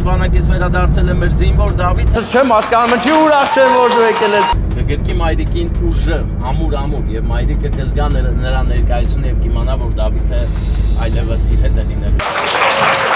Հայոց բանակից վերադարձել է մեր զինվոր Դավիթը։ Չեմ հասկանում, ինչի ուրախ չեմ, որ դու եկել ես։ Կգրկի մայրիկին ուժը, ամուր, եւ մայրիկը կզգա նրա ներկայությունը եւ կիմանա, որ Դավիթը այլևս իր հետ է լինելու։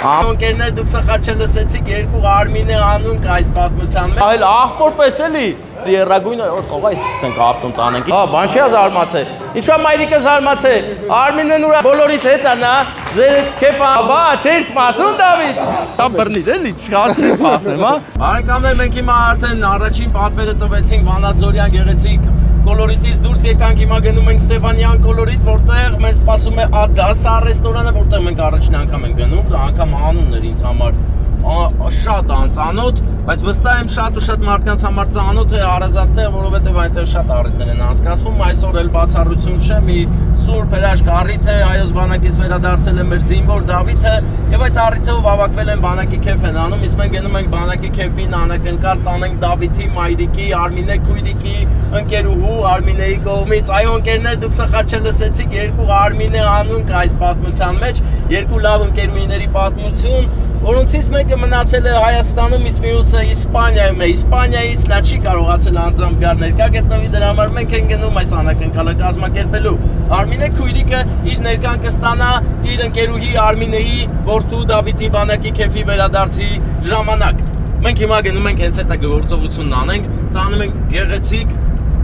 Ընկերներ, դուք սխալ չլսեցիք, երկու Արմինե անուն կա այս պատմության մեջ։ Այլ աղբոր պես էլի։ Երրագույնը որ կողայս ցենք ավտոն տանենք։ Հա, բան չի զարմացել։ Ինչու՞ մայրիկը զարմացել։ Արմինեն ուրա բոլորիդ հետ անա, ձեր քեփա, բա, չէ՞ սպասում Դավիթ։ Դա բռնիր էլի, չխացի փախնեմ, հա։ Բարեկամներ, մենք հիմա արդեն առաջին պատվերը տվեցինք Վանաձորյան գեղեցիկ կոլորիտից դուրս եկանք, հիմա գնում ենք Սևանյան կոլորիտ, որտեղ մեզ սպասում է Ադասա ռեստորանը, որտեղ մենք առաջին անգամ ենք գնում, դա անգամ անունն էր ինձ համար շատ անծանոթ, բայց վստահ եմ շատ ու շատ մարդկանց համար ծանոթ է հարազատ, որովհետև այնտեղ շատ առիթներ են անցկացվում, այսօր էլ բացառություն չէ, մի սուրբ հրաշք առիթ է, Հայոց բանակից վերադարձել է մեր զինվոր Դավիթը, եւ այդ առիթով հավաքվել են բանակի քեֆ են անում, իսկ մենք գնում ենք բանակի քեֆին անակնկալ տանենք Դավիթի մայրիկի, Արմինե քույրիկի, ընկերուհու Արմինեի կողմից, այո ընկերներ, դուք սխալ չլսեցիք, երկու Արմինե անուն կա այս պատմության մեջ, երկու լավ ընկերուհիների պատմություն, որոնցից մեկը մնացել է Հայաստանում, իսկ մյուսը Իսպանիայում է։ Իսպանիայից նա չի կարողացել անձամբ գալ ներկա գտնվի, դրա համար մենք ենք գնում այս անակնկալը կազմակերպելու։ Արմինե քույրիկը իր ներկան կստանա իր ընկերուհի Արմինեի որդու Դավիթի բանակի քեֆի վերադարձի ժամանակ։ Մենք հիմա գնում ենք հենց այդ գործողությունն անենք, տանում ենք գեղեցիկ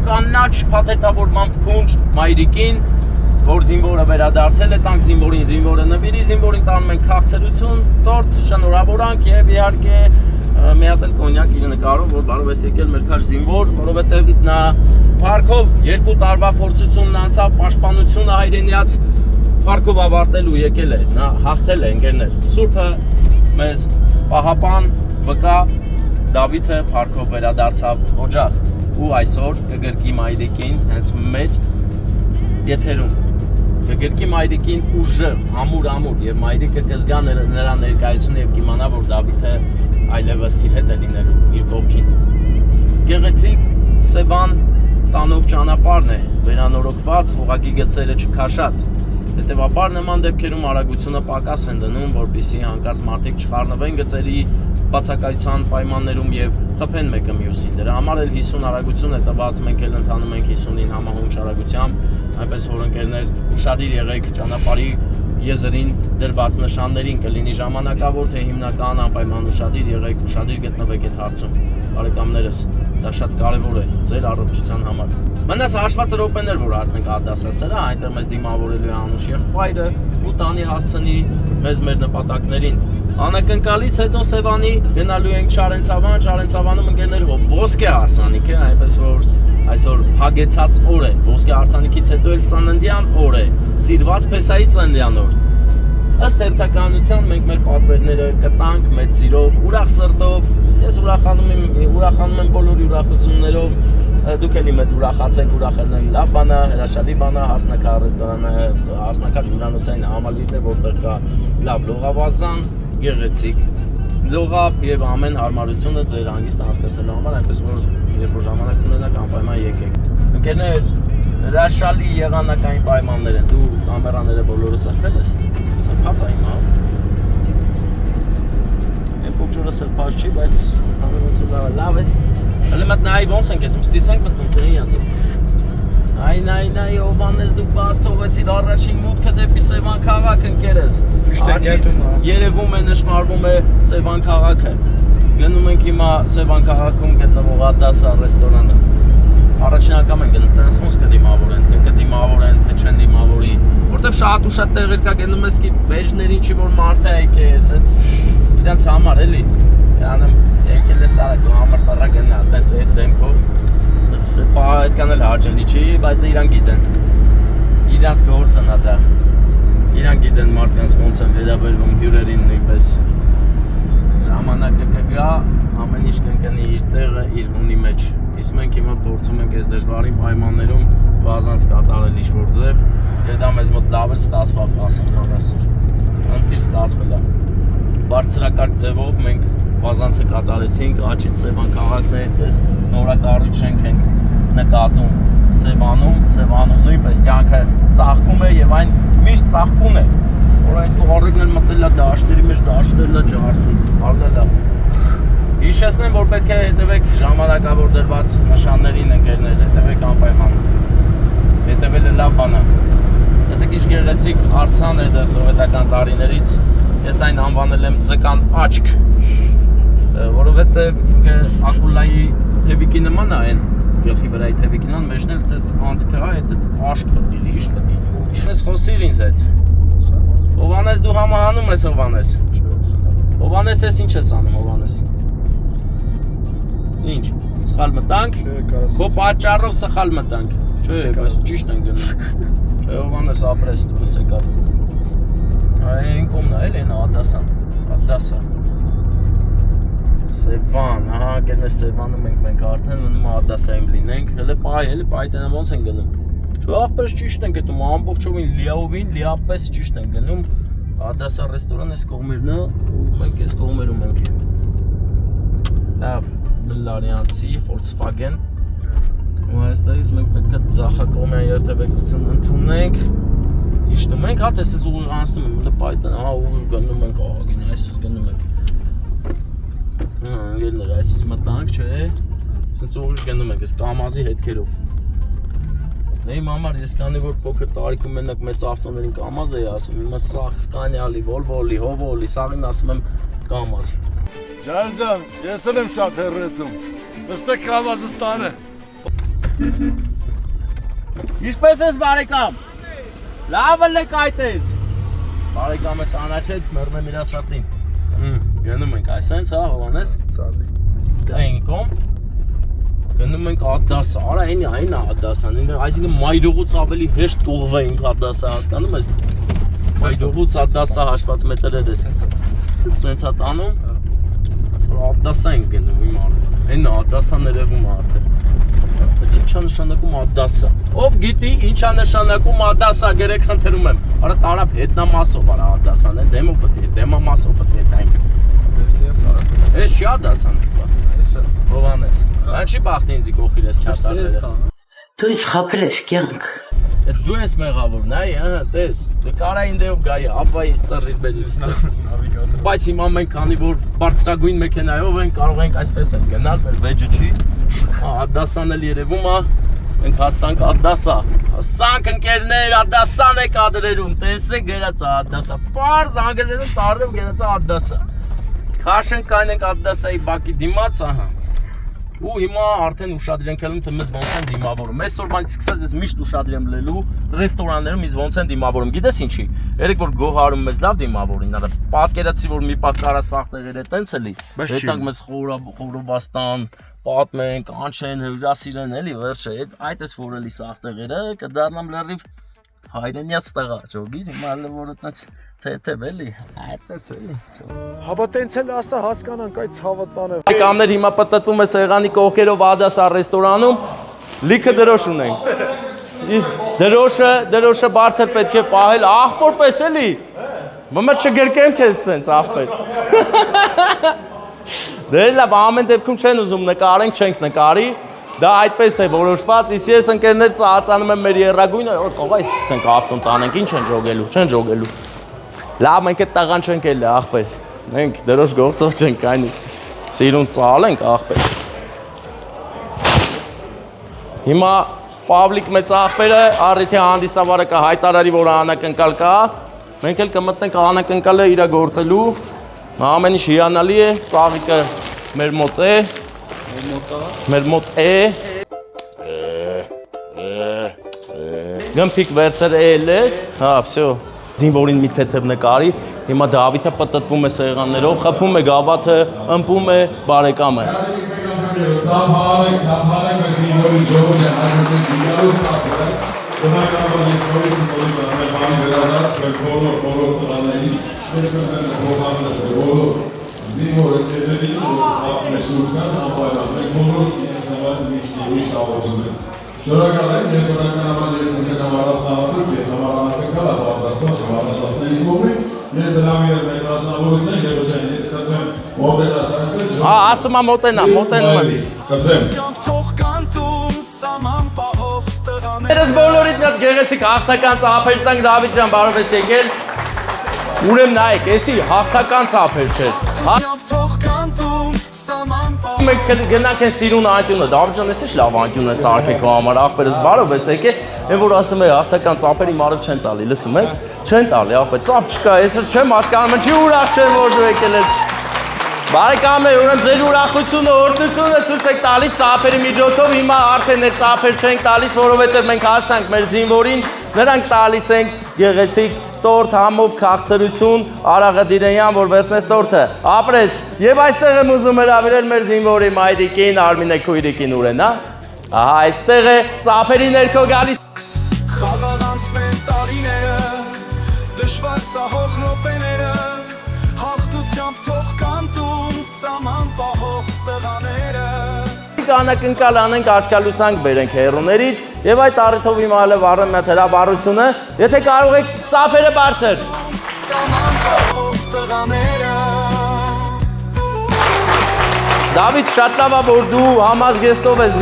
կանաչ փաթեթավորման փունջ մայրիկին, որ զինվորը վերադարձել է, տանք զինվորին, զինվորը նվիրի, զինվորին տանում ենք քաղցրություն, տորտ, շնորհավորանք եւ իհարկե մի հատ էլ կոնյակ իր նկարով, որ բարով ես եկել մեր քաշ զինվոր, որովհետեւ նա փառքով 2 տարվա փորձությունն անցավ, պաշտպանությունը հայրենիաց փառքով ավարտելու եկել է, նա հաղթել է ընկերներ։ Սուրբը մեզ պահապան վկա Դավիթը փառքով վերադարձավ օջախ ու այսօր կգրկի մայրիկին հենց մեր եթերում կգրկի մայրիկին ուժը, ամուր եւ մայրիկը կզգա նրա ներկայությունը եւ կիմանա, որ Դավիթը այլևս իր հետ է լինելու, իր կողքին։ Գեղեցիկ Սևան տանող ճանապարհն է, վերանորոգված, ուղղակի գծերը չքաշած։ Հետևաբար նման դեպքերում արագությունը պակաս են դնում, որպեսզի հանկարծ մարդիկ չխառնվեն գծերի բացակայության պայմաններում եւ խփեն մեկը մյուսին։ Դրա համար էլ 50 արագություն է տված, մենք էլ ընթանում ենք 50-ին համահունչ արագությամբ, այնպես որ ընկերներ ուշադիր եղեք ճանապարհի եզրին դրված նշաններին, կլինի ժամանակավոր թե հիմնական, անպայման ուշադիր եղեք, ուշադիր գտնվեք այդ հարցում։ Բարեկամներս, դա շատ կարևոր է ձեր առողջության համար։ Մնաց հաշված րոպեներ, որ հասնենք Ադասա սրա, այնտեղ մեզ դիմավորելու է անուշ եղբայրը ու տանի հասցնի մեզ մեր նպատակներին։ Անակնկալից հետո Սևանի գնալու ենք Չարենցավանում ընկերներ ոսկե հարսանիք է, այնպես որ այսօր հագեցած օր է, ոսկե հարսանիքից հետո էլ ծննդյան օր է, սիրված փեսայի ծննդյան օր։ Ըստ հերթականության մենք մեր պատվերները կտանք մեծ սիրով, ուրախ սրտով, ես ուրախանում եմ բոլորի ուրախություններով, դուք էլ իմ հետ ուրախացեք, ուրախելն են լավ բան է, հրաշալի բան է, Հարսնակար ռեստորանը, Հարսնակար հյուրանոցային համալիրն է, որտեղ կա լավ լողավազան, գեղեցիկ լողավ եւ ամեն հարմարությունը ձեր հանգիստը անցկացնելու համար, այնպես որ երբ որ ժամանակ ունենաք անպայման եկեք։ Ընկերներ, հրաշալի եղանակային պայմաններ են, դու կամերաները բոլորը սրբել ես, սրբած այն, հա։ Փոքրը սրբած չի, բայց հանրությունը լավ է։ Հələ մտ նայ ոնց ենք այդում, ստիցենք մտնում տնի անդից։ Նայ, Հովհաննես դու բաց թողեցիր առաջին մուտքը դեպի Սևան քաղաք ընկերես։ Աչից երևում է, նշմարվում է Սևան քաղաքը։ Գնում ենք հիմա Սևան քաղաքում գտնվող Ադասա ռեստորանը։ Առաջին անգամ են գնում, տենց ոնց կդիմավորեն, թե կդիմավորեն, թե չեն դիմավորի, որտեվ շատ ու շատ տեղեր կա գնում ես կի վեժներին չի որ մարդ է եկես, այս իրենց համար էլի։ Յանեմ եկել ես արագ համար ֆառա գնա, տենց այդ դեմքով սպա այդքան էլ հաճելի չի, բայց դե իրանք գիտեն։ Իրանց գործն է դա։ Իրանք գիտեն մարդկանց ոնց են վերաբերվում հյուրերին նույնպես։ Ժամանակը կգա, ամեն ինչ կընկնի իր տեղը, իր հունի մեջ։ Իսկ մենք հիմա փորձում ենք այս դժվարին պայմաններում վազանց կատարել ինչ-որ ձև, եւ դա մեզ մոտ լավ էլ ստացվավ, ասեմ բանաս։ Ընտիր ստացվել է։ Բարձրակարգ ձևով մենք վազանցը կատարեցինք, Աչից Սևան քաղաքն է, այդպես նորակառույց ենք նկատում Սևանում նույնպես կյանքը ծաղկում է եւ այն միշտ ծաղկուն է, որ այն դու առեգն էլ մտել է դաշտերի մեջ, դաշտել է ջարդի, առնել է։ Հիշեցնեմ, որ պետք է հետևեք ժամանակավոր դրված նշաններին ընկերներ, հետևեք անպայման, հետևել է լավ բան է։ Տեսեք ինչ գեղեցիկ արձան է դեռ սովետական տարիներից, ես այն անվանել եմ ձկան աչք, որովհետև ինքը Ակուլայի թևիկի նման է այն, գլխի վրայի թևիկին ան, մեջն էլ ես անցքը այդ աշկ պտիլ, իշ պտիլ։ Ես խոսիր ինձ հետ։ Հովանես դու համահանում ես Հովանես։ Հովանես ես ինչ ես անում Հովանես։ Ինչ, սխալ մտանք, քո պատճառով սխալ մտանք, չէ, բայց ճիշտ են գնում, չէ, Հովանես ապրես, դուս եկար, այն կոմն է, են ադասա, Սևան, հա, կերներ Սևանում մենք արդեն մնում ադասայում լինենք, հելը պայ տենամ ոնց են գնում, չէ, աղպես ճիշտ են գտում, ամբողջովին լիավին, լիապես ճիշտ են գնում, ադասա ռեստորան ես կողմերն է, ու մենք ես կողմերում ենք, լավ, Դլարյանցի, Volkswagen ու այստեղից մենք պետք է ձախակողմյան երթևեկություն ընդունենք իշտում ենք, հա տեսես ուղիղ անցնում եմ, լպայտն, հա ուղիղ գնում ենք աղագին, այսպես գնում ենք ընկերներ, այսպես մտանք, չէ, սենց ուղիղ գնում ենք, ես կամազի հետքերով Իմ համար ես կանի որ փոքր տարիքում մենակ մեծ ավտոներին կամազ էի ասում, հիմա սաղ, Սկանիալի, Վոլվոլի, Հովոլի, սաղին ասում եմ կամազ Ջան, ես եմ շատ հեռետում, նստեք կամազս տանը Ինչպես ես բարեկամ, լավ լեք այտեց Բարեկամը ճանաչեց, մերնեմ իրա սատին Գնում ենք այսենց, հա, Հովանես Այն կոմ Գնում ենք ադասա, արա այն ադասան, այսինքն մայրուղուց ավելի հեշտ կողվե ինք ադասա, հասկանում ես Մայրուղուց ադասա հաշված մետրեր ես Սենց հատ անում Ադասա ենք գնում իմ արդեն, այն ադասա ներևում արդեն Բայց ինչա նշանակում ադասա Ով գիտի ինչա նշանակում ադասա, գերեք խնդրում եմ Արա տարապ հետնամասով արա ադասան, դեմո պտի, դեմամասով պտի հետային Ես չի ադասան Հովանես, բան չի բախտի ինձի կողքիր ես չասարները Դու ինձ խապել ես կյանք Դու ես մեղավոր, նայ, տես, դու կարային դեով գայի, ապվա ինձ ծռիր բերից Բայց հիմա մենք քանի որ բարձրագույն մեքենայով ենք, կարող ենք այսպես են գնալ, մեր վեջը չի Ադասան էլ երևում է, մենք հասանք ադասա Հասանք ընկերներ, ադասան է կադրերում, տեսեք գերած ադասա Պարզ անգլերում տարրում գերած ադասա Քաշենք կայնենք ադասայի բակի դիմաց, ահա Ու հիմա արդեն ուշադրի ենք ելում, թե մեզ ոնց են դիմավորում Այսօր բանից սկսած ես միշտ ուշադրի եմ լելու Ռեստորաններում ինձ ոնց են դիմավորում Գիտես ինչի, երեք որ գոհարում մեզ լավ դիմավորին Պատկերացի որ մի պատ կարա սաղ տեղերը տենց էլի Հետանք մեզ խորովաստան, պատմենք, անչեն, հրասիրեն էլի վերջը Այդ ես որ էլի սաղ տեղերը կդառնամ լրիվ հայրենյաց տղա Ճոգիր, հիմա որ տենց թեթև էլի, այդտենց էլի Հաբա տենց էլ ասա հասկանանք այդ հավատանը Բարեկամներ հիմա պտտվում է սեղանի կողքերով Ադասա ռեստորանում Լիքը դրոշ ունենք Իսկ դրոշը բարձր պետք է պահել աղբոր պես էլի Մմը չգրկեմ քեզ սենց աղբեր Դե լավ ամեն դեպքում չեն ուզում նկարենք, չենք նկարի Դա այդպես է որոշված, իսկ ես ընկերներ ծածանում եմ մեր երրագույնը, կողա իսկ ցենք ավտոն տանենք, ինչ են ժոգելու, չեն ժոգելու։ Լավ, մենք այդ տղան չենք էլի, աղբեր։ Մենք դրոշ գործող չենք, այնի սիրուն ծալ ենք, աղբեր։ Հիմա Պավլիկ մեծ աղբերը առիթի հանդիսավարը կհայտարարի, որ անակնկալ կա։ Մենք էլ կմտնենք անակնկալը իր գործելու։ Ամեն ինչ հիանալի է, ծաղիկը մեր մոտ է։ Մեր մոտ է Գմփիկ վերցեր էլես Հա, վсё Զինվորին մի թեթև նկարի Հիմա Դավիթը պտտվում է սեղաններով Խփում է գավաթը, ըմպում է բարեկամը Ծափարեք մեր զինվորի ժողովը Զինվորը տերերի ապնեշնությունս անպայման, մենք բոլորս իրենց նավատը միշտ ուրիշ աղորդում են։ Շորակալ եմ, երկորականաբար ես ունենավարած նավատուկ, ես համարանակնկալ ապարտասնող շվարնասատների կողմից, ես հրամիր եմ մեր ռազմավորության և ոչայն, ես խնդրեմ մոտենա սայսվետ ժողով։ ասում եմ մոտենամ եմ։ Խնդրեմ։ Երս բոլորիդ մի հատ գեղեցիկ հաղթական ծափեր տանք Դավիթ ջան, բարով ես եկել։ Ուրեմն նայեք, էսի հաղթական ծափեր չէ։ Մենք գնանք են սիրուն անկյունը, Դավիթ ջան, ես լավ անկյուն է սարքել քո համար, աղբերս բարով ես եկել, այն որ ասում է հաղթական ծափերի մարդ չեն տալի, լսում ես, չեն տալի, աղբեր, ծափ չկա, ես չեմ հասկանում, չի ուրախ չեմ որ դու եկել ես։ Բարեկամներ, ուրեմն ձեր ուրախությունը, օրհնությունը ցույց եք տալիս ծափերի միջոցով, հիմա արդեն այդ ծափեր չենք տալիս, որովհետև մենք հասանք մեր զինվորին, նրանք տալիս ենք գեղեցիկ տորտ, համով, քաղցրություն, Արաղը Դիրեյան, որ վերցնես տորտը, ապրես, եւ այստեղ եմ ուզում հրավիրել մեր զինվորի մայրիկին, Արմինե քույրիկին ուրեն, հա։ Ահա այստեղ է ծափերի ներքո գալիս։ Խաղաղանցնեն տարիները, դժվար սահող րոպեները, հաղթությամբ թող կանտուն սաման պահող տղաները։ Անակնկալ անենք աշկալուսանք բերենք հերուներից եւ այդ առիթով հիմա հələ վառեմ մի հրավառությունը, եթե կարող եք ծափերը բարձր։ Սաման պահող տղաները։ Դավիթ, շատ լավ է որ դու համազգեստով ես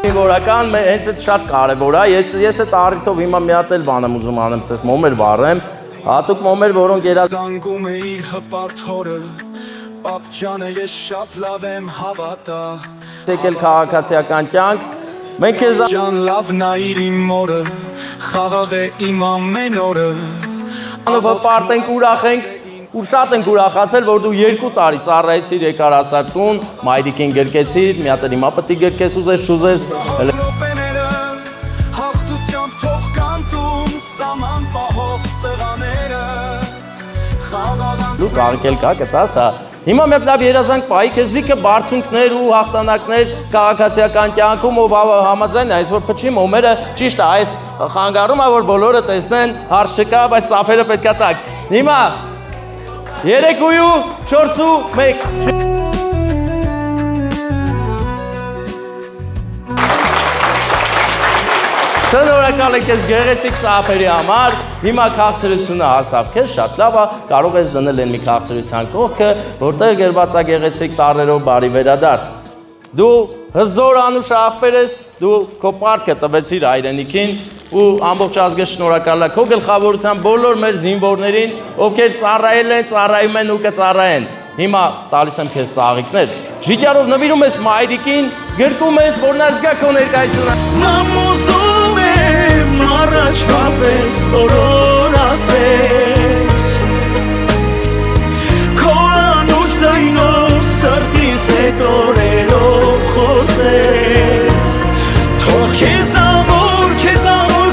զինվորական, հենց այդ շատ կարևոր է, ես այդ առիթով հիմա մի հատ էլ բան եմ ուզում անեմ, սես մոմեր վառեմ, հատուկ մոմեր, որոնք Զանգում է իր հպարտ հորը, պապ ջանը ես շատ լավ եմ հավատա, եկել քաղաքացիական կյանք, մենք քեզ ջան լավն է իր իմ մորը, խաղաղ է իմ ամեն օրը, հպարտ ենք, ուրախ ենք, ու շատ ենք ուրախացել, որ դու 2 տարի ծառայեցիր եկարասար տուն, մայրիկին գրկեցիր, մի հատ հիմա պետք է գրկես ուզես չուզես։ րոպեները, հաղթությամբ թող կանտուն սաման պահող տղաները, խաղաղանց Դու կարեկել կա կտաս, հա։ Հիմա մի հատ լավ երազանք պայի, քեզ լիքը բարձունքներ ու հաղթանակներ քաղաքացիական կյանքում ով համաձայն է, այսօր փչի մոմերը ճիշտ է, այս խանգարում է որ բոլորը տեսնեն, հարց չկա, բայց ծափերը պետքա տակ։ Հիմա 3-4-1 Շնորհակալ ենք ես գեղեցիկ ծափերի համար, հիմա քաղցրությունը հասավ քեզ, շատ լավ է, կարող ես դնել են մի քաղցրության կողքը, որտեղ գրված է գեղեցիկ տառերով բարի վերադարձ։ Դու հզոր անուշ աղբեր ես, դու քո պարտքը տվեցիր հայրենիքին ու ամբողջ ազգը շնորհակալ է քո գլխավորության բոլոր մեր զինվորներին, ովքեր ծառայել են, ծառայում են ու կծառայեն։ Հիմա տալիս եմ քեզ ծաղիկներ։ Ժիգարով նվիրում ես մայրիկին, գրկում ես, որ նա զգա քո ներկայությունը։ Նամոզում եմ առաջվա պես օրոր ասես, քո անուշ զայնով սրտիս հետ օրերով խոսես, թող քեզ ամոր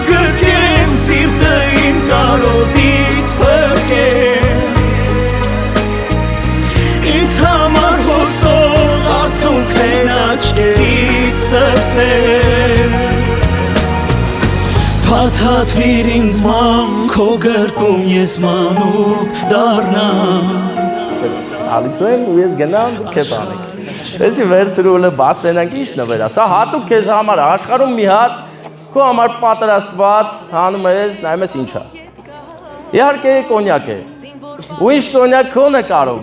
գրկեմ, սիրտը իմ կարոտից պրկեմ, ինձ համար հոսող արցունքներն աչքերից սրտեմ, Փաթաթվիր ինձ ման, քո գրկում ես մանուկ դառնամ, Ալիքս եմ ու ես գնամ դու քեզ անեք։ Էսի վերցրուլը բաց տենանք ինչ նվերա։ Սա հատուկ քեզ համար աշխարհում մի հատ քո համար պատրաստված հանում ես, նայում ես ինչա։ Իհարկե կոնյակ է։ Ու ինչ կոնյակ քոնը կարող։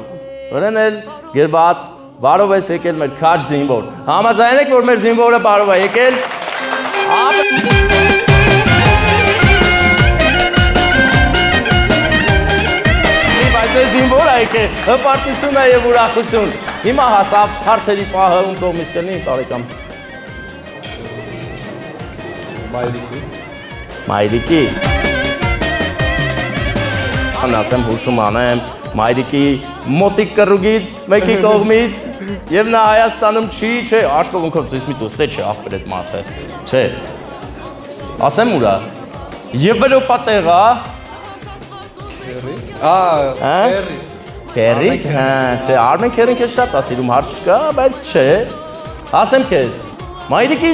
Վրան էլ գրված բարով ես եկել մեր քաջ զինվոր։ Համաձայն եք որ մեր զինվորը բարով է եկել։ Այս զինվոր է եկել, հպարտություն է և ուրախություն։ Հիմա հասավ հարցերի պահը ում կողմից կնի տարեկամ։ Մայրիկի։ Անասեմ հուշում անեմ, մայրիկի մոտիկ կռուգից, մեկի կողմից, և նա Հայաստանում չի, չէ, աշկովունքով ծույս մի տուստե չէ, աղբեր էդ մարդը, չէ։ Ասեմ ուրա, Եվրոպա տեղա, Քերրիս, չէ, Արմեն Քերրին քեզ շատ է սիրում, հարց չկա, բայց չէ, ասեմ քեզ, մայրիկի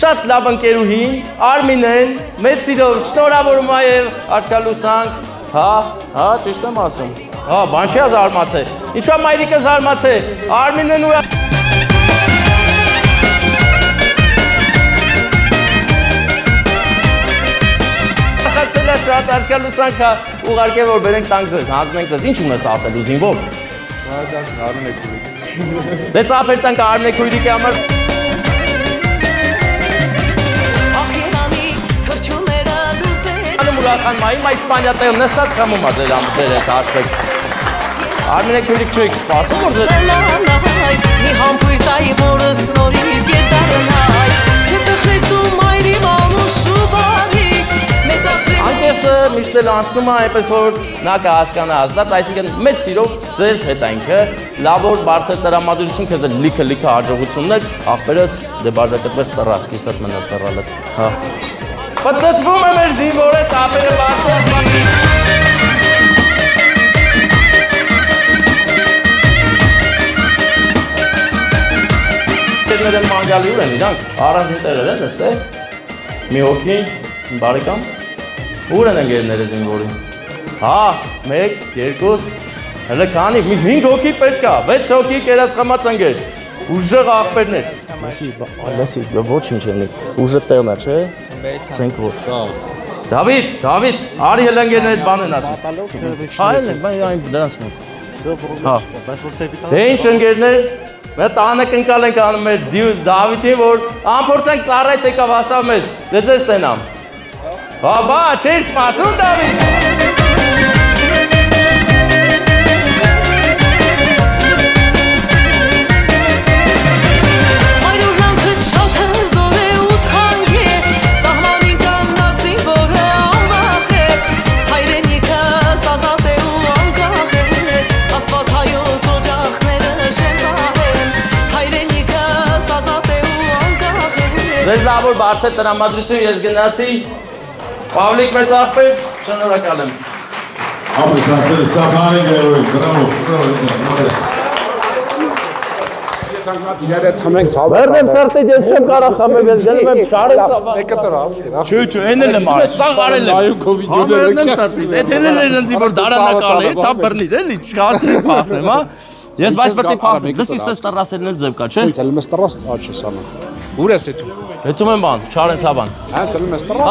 շատ լավ ընկերուհին, Արմինեն, մեծ սիրով, շնորհավորում է և աշկալուսանք, հա, ճիշտ եմ ասում, հա, բան չի զարմացել, ինչու է մայրիկը զարմացել, Արմինեն ու շատ աշկալուսանք է, ուղարկե որ բերենք տանք ձեզ, հանձնենք ձեզ, ինչ ունես ասելու զինվոր։ Արմինե քույրիկ։ Դե ծափեր տանք Արմինե քույրիկի համար։ Արխան մայի, մա Իսպանիա տեղում նստած խմում ա ձեր ամբեր հետ հաշվեք։ Արմինե քյուրիկ չեք սպասում, որ ձեր։ Մի համբույր տայի որս նորից ետարնայ Չտխրես դու մայրի մանուշ ու բարի Մեծացրին Անկեղծը միշտ էլ անցնում է այնպես որ նա կհասկանա ազդատ, այսինքն մեծ սիրով ձեզ հետ այնքը, լավ որ բարձր տրամադրություն քեզ լիքը հաջողություններ, ախպերս դե բաժակտվես տռա, կիսատ մնաց տռալը։ Հա։ Պատտվում է մեր զինվորը, տապերը բարձր։ Տերներ են մանգալի ուր են իրանք, առանձին տերեր են, ես է, մի հոգի, բարեկամ, ուր են ընկերները զինվորին, հա, մեկ, երկուս, հələ քանի, մի 5 հոգի պետք է, 6 հոգի կերասխամած ընկեր, ուժեղ աղբերներ, լեսի, ոչինչ ենի, ուժը տեղն է, չէ, ցենք որ, Դավիթ, արի հələ ընկերներ բան են ասում, այլ են, այն դրանց մոտ, դե ինչ ընկերներ, Մեր տանը կնկալ ենք անում մեր Դավիթին, որ ամփորձենք ծառայց եկավ հասավ մեզ, դե ձեզ տենամ։ Բա, չէր սպասում Դավիթ։ Այրուրանքը շատ հզոր է ու թանկ է Սահմանին կանգնածին որը անվախ է Հայրենիքը ազատ է ու անկախ է Աստված հայոց օջախները շենքահ Ձեզ լավ որ բարձր տրամադրություն ես գնացի, Պավլիկ մեծ աղբեր, շնորհակալ եմ։ Ապրես աղբեր, սախանի գերոյ, բրավո, Վերնեմ սրտից ես չեմ կարող խմեմ, ես գնում եմ շարեն սավան։ Չէ, են էլ եմ արել, սաղ արել եմ։ Համերնեմ սրտից, էթերել են ընձի, որ դարանակալ է, թա բրնիր, էլի, չկացի պախնեմ, հա։ Ես բայց պետք է պախնեմ, լսի սես տրասելն էլ ձև կա, չէ։ Ուր ես էթու։ Հետում եմ բան, չարենց հավան։ Հա,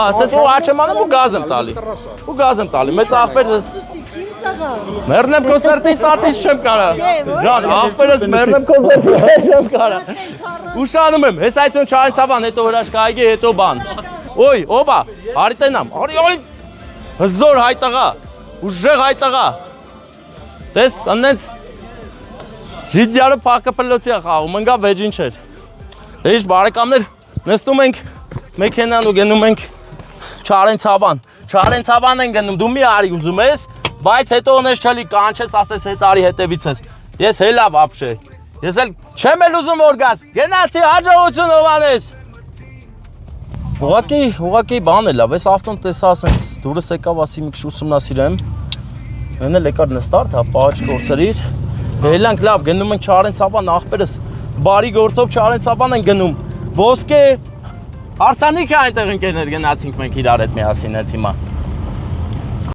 ասեց ու աչ եմ անում ու գազ եմ տալի։ Ու գազ եմ տալի, մեծ աղբեր ես։ Մերնեմ քո սրտի տատից չեմ կարա։ Ջան, աղբերս մերնեմ քո սրտի չեմ կարա։ Ուշանում եմ, հես այդում չարենց հավան, հետո հրաշքայգի, հետո բան։ Ոյ, օբա, արի տենամ, արի, հզոր հայտաղա, ուժեղ հայտաղա։ Տես, աննենց, ջիդյարը պակը պլոցի է խաղում, ընգա վեջին չեր։ Դեիշ բարեկամներ, նստում ենք մեքենան ու գնում ենք Չարենց հավան են գնում, դու մի արի ուզում ես, բայց հետո ունես չելի կանչես, ասես հետ արի հետևից ես, ես հելա վապշե, ես էլ չեմ էլ ուզում որ գաս, գնացի հաջողություն հովանես։ Ուղակի բան էլ լավ, ես ավտոն տեսա ասենց դուրս եկավ ասի մի քիչ ուսումնասիրեմ, են էլ եկար նստարդ, հա պահաչ կործրիր, հելանք լավ, գնում ենք Չարենց հավան աղբերս, բարի գործով Չարենց հավան են գնում, ոսկե, հարսանիք է այնտեղ ընկերներ գնացինք մենք իրար հետ միասին հենց հիմա։